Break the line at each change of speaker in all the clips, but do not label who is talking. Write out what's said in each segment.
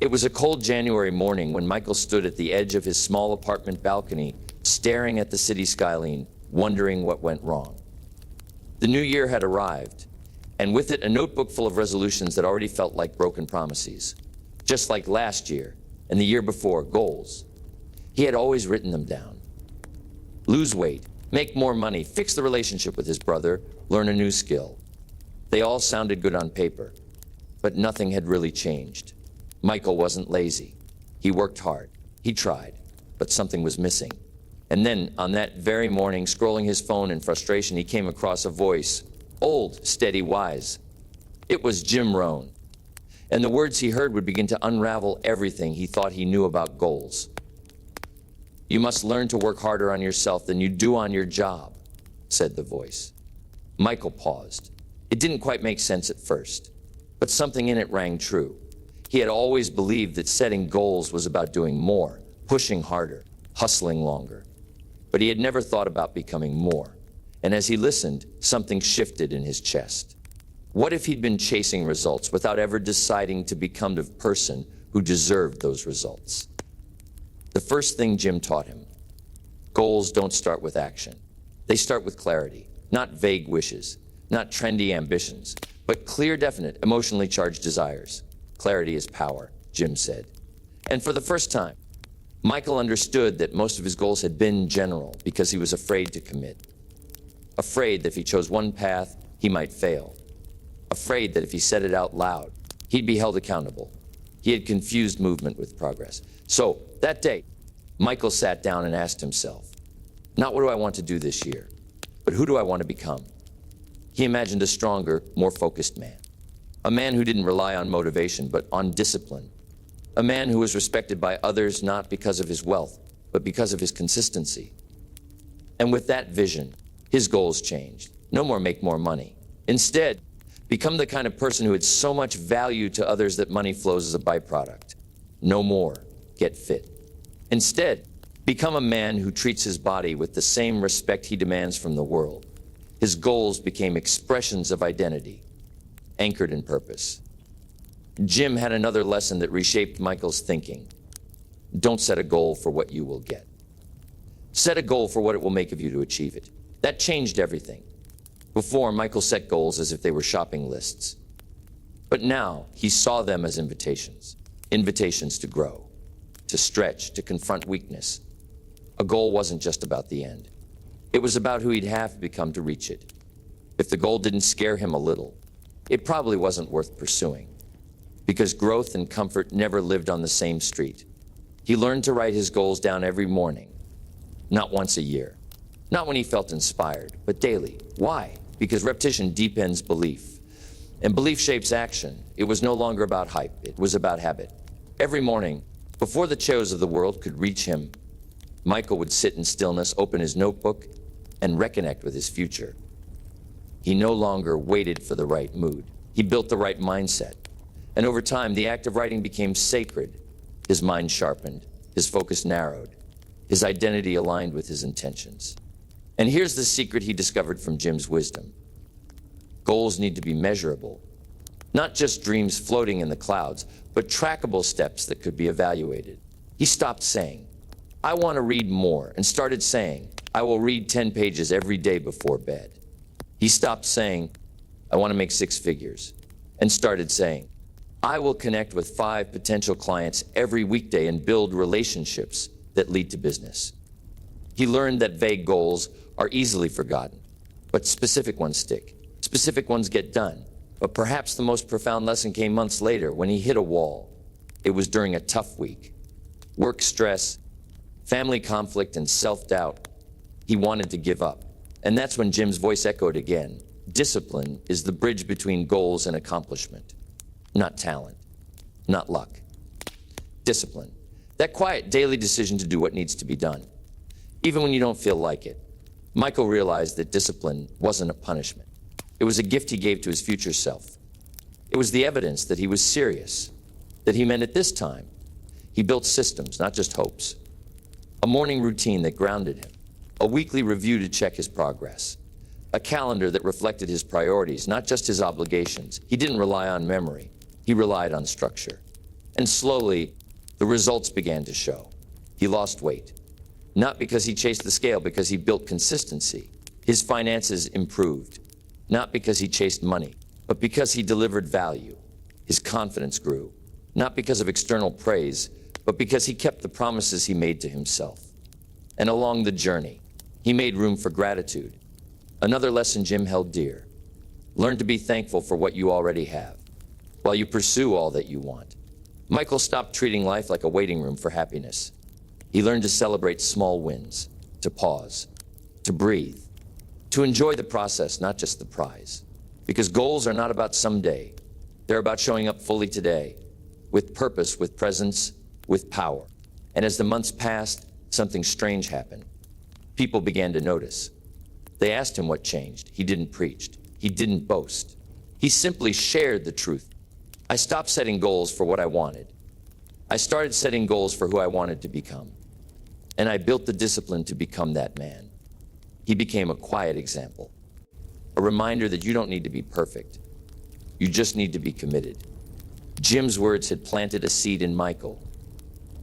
It was a cold January morning when Michael stood at the edge of his small apartment balcony, staring at the city skyline, wondering what went wrong. The new year had arrived, and with it a notebook full of resolutions that already felt like broken promises. Just like last year and the year before, goals. He had always written them down. Lose weight, make more money, fix the relationship with his brother, learn a new skill. They all sounded good on paper, but nothing had really changed. Michael wasn't lazy. He worked hard. He tried, but something was missing. And then, on that very morning, scrolling his phone in frustration, he came across a voice, old, steady, wise. It was Jim Rohn. And the words he heard would begin to unravel everything he thought he knew about goals. You must learn to work harder on yourself than you do on your job, said the voice. Michael paused. It didn't quite make sense at first, but something in it rang true. He had always believed that setting goals was about doing more, pushing harder, hustling longer. But he had never thought about becoming more. And as he listened, something shifted in his chest. What if he'd been chasing results without ever deciding to become the person who deserved those results? The first thing Jim taught him: goals don't start with action. They start with clarity, not vague wishes, not trendy ambitions, but clear, definite, emotionally charged desires. Clarity is power, Jim said. And for the first time, Michael understood that most of his goals had been general because he was afraid to commit. Afraid that if he chose one path, he might fail. Afraid that if he said it out loud, he'd be held accountable. He had confused movement with progress. So, that day, Michael sat down and asked himself, not what do I want to do this year, but who do I want to become? He imagined a stronger, more focused man. A man who didn't rely on motivation, but on discipline. A man who was respected by others not because of his wealth, but because of his consistency. And with that vision, his goals changed. No more make more money. Instead, become the kind of person who had so much value to others that money flows as a byproduct. No more get fit. Instead, become a man who treats his body with the same respect he demands from the world. His goals became expressions of identity, anchored in purpose. Jim had another lesson that reshaped Michael's thinking. Don't set a goal for what you will get. Set a goal for what it will make of you to achieve it. That changed everything. Before, Michael set goals as if they were shopping lists. But now, he saw them as invitations. Invitations to grow, to stretch, to confront weakness. A goal wasn't just about the end. It was about who he'd have to become to reach it. If the goal didn't scare him a little, it probably wasn't worth pursuing. Because growth and comfort never lived on the same street. He learned to write his goals down every morning, not once a year. Not when he felt inspired, but daily. Why? Because repetition deepens belief. And belief shapes action. It was no longer about hype. It was about habit. Every morning, before the chows of the world could reach him, Michael would sit in stillness, open his notebook, and reconnect with his future. He no longer waited for the right mood. He built the right mindset. And over time, the act of writing became sacred. His mind sharpened, his focus narrowed, his identity aligned with his intentions. And here's the secret he discovered from Jim's wisdom. Goals need to be measurable. Not just dreams floating in the clouds, but trackable steps that could be evaluated. He stopped saying, I want to read more, and started saying, I will read 10 pages every day before bed. He stopped saying, I want to make 6 figures, and started saying, I will connect with 5 potential clients every weekday and build relationships that lead to business. He learned that vague goals are easily forgotten, but specific ones stick. Specific ones get done. But perhaps the most profound lesson came months later when he hit a wall. It was during a tough week. Work stress, family conflict, and self-doubt. He wanted to give up. And that's when Jim's voice echoed again. Discipline is the bridge between goals and accomplishment. Not talent, not luck. Discipline. That quiet daily decision to do what needs to be done, even when you don't feel like it. Michael realized that discipline wasn't a punishment. It was a gift he gave to his future self. It was the evidence that he was serious, that he meant it this time. He built systems, not just hopes. A morning routine that grounded him, a weekly review to check his progress, a calendar that reflected his priorities, not just his obligations. He didn't rely on memory. He relied on structure. And slowly, the results began to show. He lost weight. Not because he chased the scale, because he built consistency. His finances improved. Not because he chased money, but because he delivered value. His confidence grew. Not because of external praise, but because he kept the promises he made to himself. And along the journey, he made room for gratitude. Another lesson Jim held dear. Learn to be thankful for what you already have, while you pursue all that you want. Michael stopped treating life like a waiting room for happiness. He learned to celebrate small wins, to pause, to breathe, to enjoy the process, not just the prize. Because goals are not about someday. They're about showing up fully today, with purpose, with presence, with power. And as the months passed, something strange happened. People began to notice. They asked him what changed. He didn't preach. He didn't boast. He simply shared the truth. I stopped setting goals for what I wanted. I started setting goals for who I wanted to become. And I built the discipline to become that man. He became a quiet example, a reminder that you don't need to be perfect. You just need to be committed. Jim's words had planted a seed in Michael,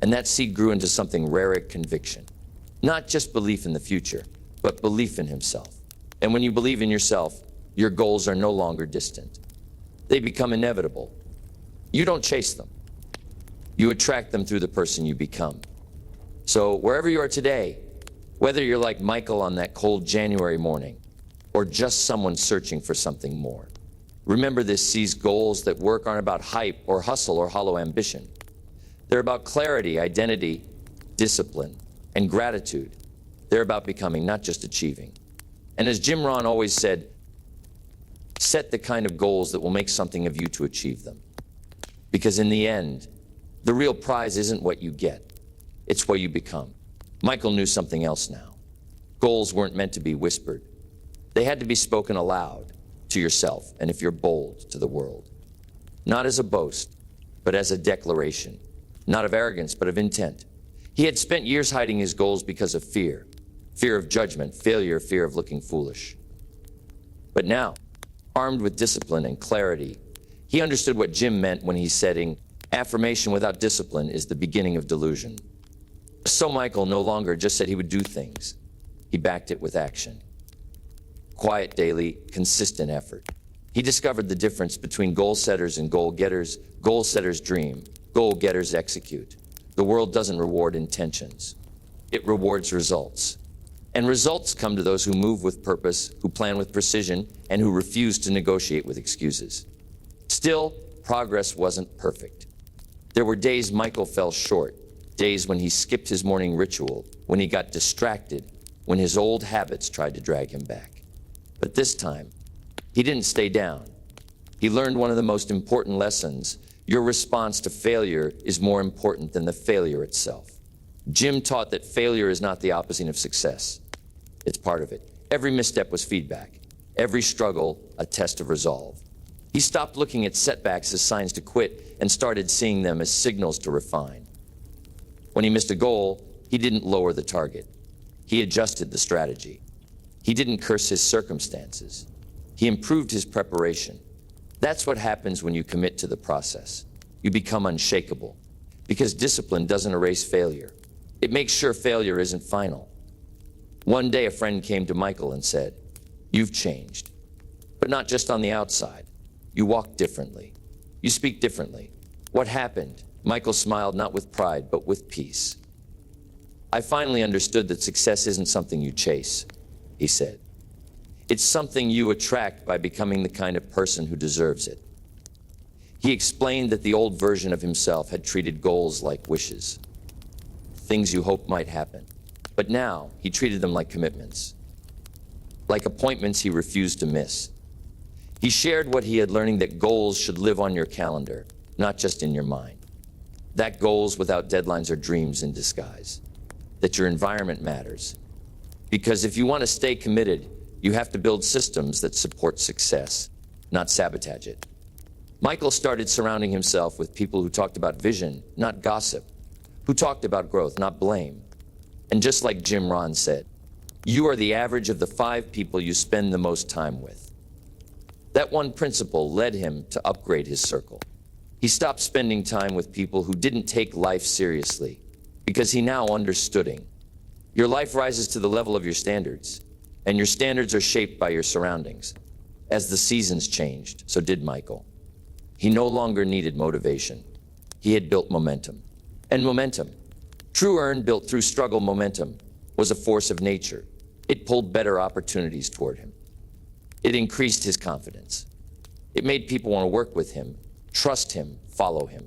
and that seed grew into something rare: conviction. Not just belief in the future, but belief in himself. And when you believe in yourself, your goals are no longer distant. They become inevitable. You don't chase them. You attract them through the person you become. So wherever you are today, whether you're like Michael on that cold January morning, or just someone searching for something more, remember this: these goals that work aren't about hype or hustle or hollow ambition. They're about clarity, identity, discipline, and gratitude. They're about becoming, not just achieving. And as Jim Rohn always said, set the kind of goals that will make something of you to achieve them. Because in the end, the real prize isn't what you get, it's what you become. Michael knew something else now. Goals weren't meant to be whispered. They had to be spoken aloud to yourself, and if you're bold, to the world. Not as a boast, but as a declaration. Not of arrogance, but of intent. He had spent years hiding his goals because of fear. Fear of judgment, failure, fear of looking foolish. But now, armed with discipline and clarity, he understood what Jim meant when he's saying, affirmation without discipline is the beginning of delusion. So Michael no longer just said he would do things. He backed it with action. Quiet, daily, consistent effort. He discovered the difference between goal setters and goal getters. Goal setters dream, goal getters execute. The world doesn't reward intentions. It rewards results. And results come to those who move with purpose, who plan with precision, and who refuse to negotiate with excuses. Still, progress wasn't perfect. There were days Michael fell short, days when he skipped his morning ritual, when he got distracted, when his old habits tried to drag him back. But this time, he didn't stay down. He learned one of the most important lessons: your response to failure is more important than the failure itself. Jim taught that failure is not the opposite of success. It's part of it. Every misstep was feedback. Every struggle, a test of resolve. He stopped looking at setbacks as signs to quit and started seeing them as signals to refine. When he missed a goal, he didn't lower the target. He adjusted the strategy. He didn't curse his circumstances. He improved his preparation. That's what happens when you commit to the process. You become unshakable, because discipline doesn't erase failure. It makes sure failure isn't final. One day, a friend came to Michael and said, "You've changed, but not just on the outside. You walk differently. You speak differently." What happened? Michael smiled, not with pride, but with peace. "I finally understood that success isn't something you chase," he said. "It's something you attract by becoming the kind of person who deserves it." He explained that the old version of himself had treated goals like wishes, things you hoped might happen. But now, he treated them like commitments, like appointments he refused to miss. He shared what he had learning: that goals should live on your calendar, not just in your mind. That goals without deadlines are dreams in disguise. That your environment matters. Because if you want to stay committed, you have to build systems that support success, not sabotage it. Michael started surrounding himself with people who talked about vision, not gossip, who talked about growth, not blame. And just like Jim Rohn said, you are the average of the 5 people you spend the most time with. That one principle led him to upgrade his circle. He stopped spending time with people who didn't take life seriously because he now understood. Your life rises to the level of your standards, and your standards are shaped by your surroundings. As the seasons changed, so did Michael. He no longer needed motivation. He had built momentum. And momentum, true earned built through struggle momentum, was a force of nature. It pulled better opportunities toward him. It increased his confidence. It made people want to work with him, trust him, follow him.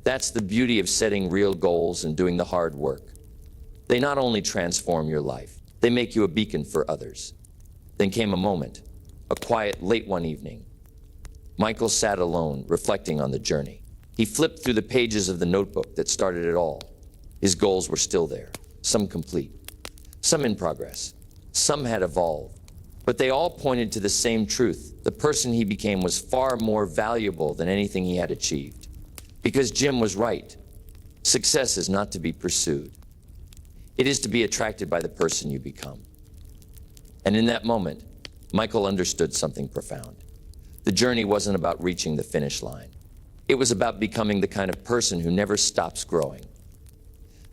That's the beauty of setting real goals and doing the hard work. They not only transform your life, they make you a beacon for others. Then came a moment, a quiet, late one evening. Michael sat alone, reflecting on the journey. He flipped through the pages of the notebook that started it all. His goals were still there, some complete, some in progress, some had evolved, but they all pointed to the same truth. The person he became was far more valuable than anything he had achieved. Because Jim was right. Success is not to be pursued. It is to be attracted by the person you become. And in that moment, Michael understood something profound. The journey wasn't about reaching the finish line. It was about becoming the kind of person who never stops growing.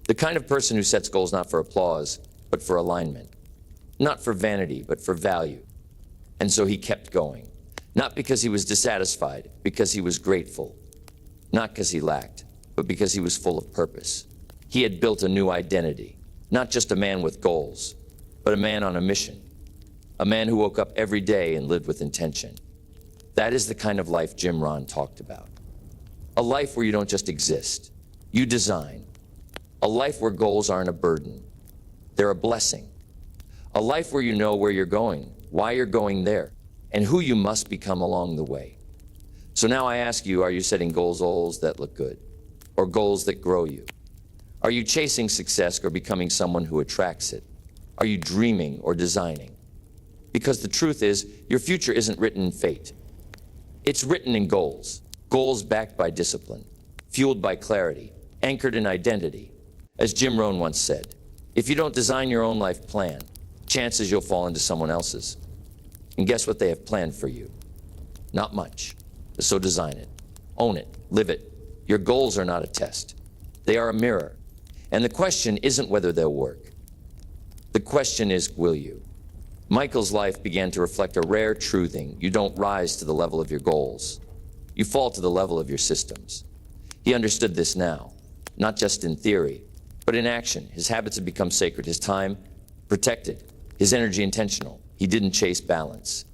The kind of person who sets goals not for applause, but for alignment. Not for vanity, but for value. And so he kept going. Not because he was dissatisfied, because he was grateful. Not because he lacked, but because he was full of purpose. He had built a new identity. Not just a man with goals, but a man on a mission. A man who woke up every day and lived with intention. That is the kind of life Jim Rohn talked about. A life where you don't just exist, you design. A life where goals aren't a burden, they're a blessing. A life where you know where you're going, why you're going there, and who you must become along the way. So now I ask you, are you setting goals that look good, or goals that grow you? Are you chasing success or becoming someone who attracts it? Are you dreaming or designing? Because the truth is, your future isn't written in fate. It's written in goals. Goals backed by discipline, fueled by clarity, anchored in identity. As Jim Rohn once said, if you don't design your own life plan, chances you'll fall into someone else's. And guess what they have planned for you? Not much. So design it, own it, live it. Your goals are not a test. They are a mirror. And the question isn't whether they'll work. The question is, will you? Michael's life began to reflect a rare truthing. You don't rise to the level of your goals. You fall to the level of your systems. He understood this now, not just in theory, but in action. His habits had become sacred, his time protected, his energy intentional. He didn't chase balance.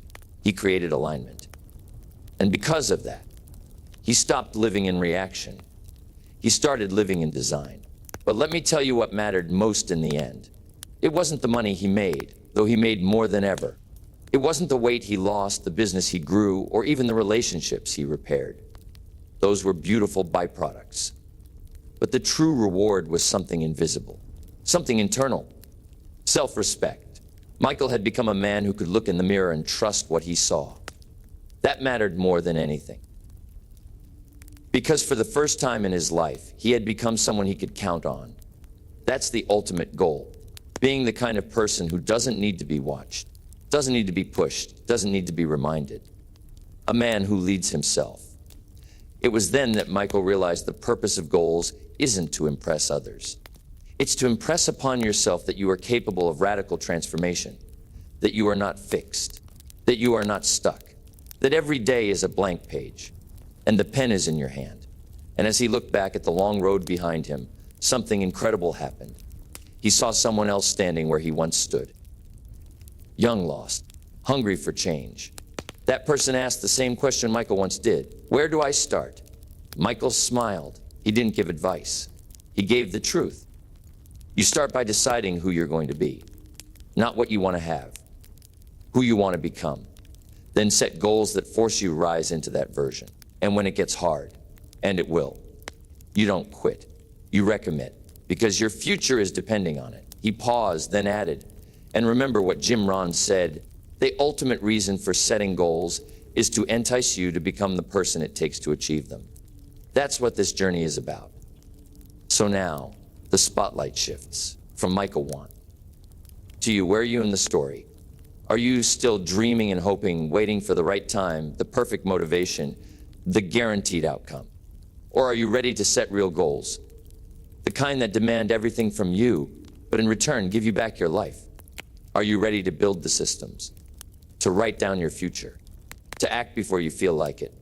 He created alignment. And because of that, he stopped living in reaction. He started living in design. But let me tell you what mattered most in the end. It wasn't the money he made, though he made more than ever. It wasn't the weight he lost, the business he grew, or even the relationships he repaired. Those were beautiful byproducts. But the true reward was something invisible, something internal, self-respect. Michael had become a man who could look in the mirror and trust what he saw. That mattered more than anything. Because for the first time in his life, he had become someone he could count on. That's the ultimate goal. Being the kind of person who doesn't need to be watched, doesn't need to be pushed, doesn't need to be reminded. A man who leads himself. It was then that Michael realized the purpose of goals isn't to impress others. It's to impress upon yourself that you are capable of radical transformation, that you are not fixed, that you are not stuck, that every day is a blank page, and the pen is in your hand. And as he looked back at the long road behind him, something incredible happened. He saw someone else standing where he once stood. Young, lost, hungry for change. That person asked the same question Michael once did. Where do I start? Michael smiled. He didn't give advice. He gave the truth. You start by deciding who you're going to be, not what you want to have, who you want to become. Then set goals that force you to rise into that version. And when it gets hard, and it will, you don't quit. You recommit, because your future is depending on it. He paused, then added, and remember what Jim Rohn said, the ultimate reason for setting goals is to entice you to become the person it takes to achieve them. That's what this journey is about. So now, the spotlight shifts from Michael Wan to you. Where are you in the story? Are you still dreaming and hoping, waiting for the right time, the perfect motivation, the guaranteed outcome? Or are you ready to set real goals? The kind that demand everything from you, but in return give you back your life. Are you ready to build the systems? To write down your future? To act before you feel like it?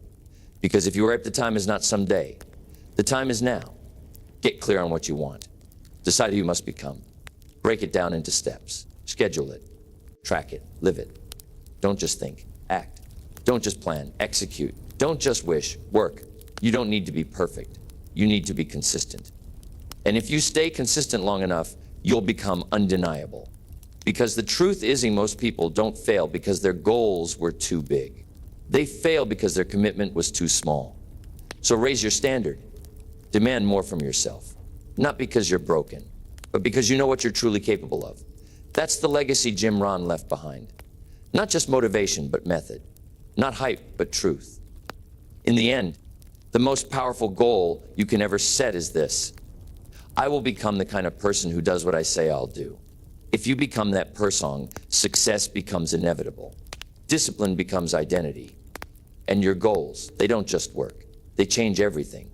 Because if you are up, the time is not someday. The time is now. Get clear on what you want. Decide who you must become. Break it down into steps. Schedule it. Track it. Live it. Don't just think. Act. Don't just plan. Execute. Don't just wish. Work. You don't need to be perfect. You need to be consistent. And if you stay consistent long enough, you'll become undeniable. Because the truth is, most people don't fail because their goals were too big. They fail because their commitment was too small. So raise your standard. Demand more from yourself. Not because you're broken, but because you know what you're truly capable of. That's the legacy Jim Rohn left behind. Not just motivation, but method. Not hype, but truth. In the end, the most powerful goal you can ever set is this: I will become the kind of person who does what I say I'll do. If you become that person, success becomes inevitable. Discipline becomes identity. And your goals, they don't just work. They change everything.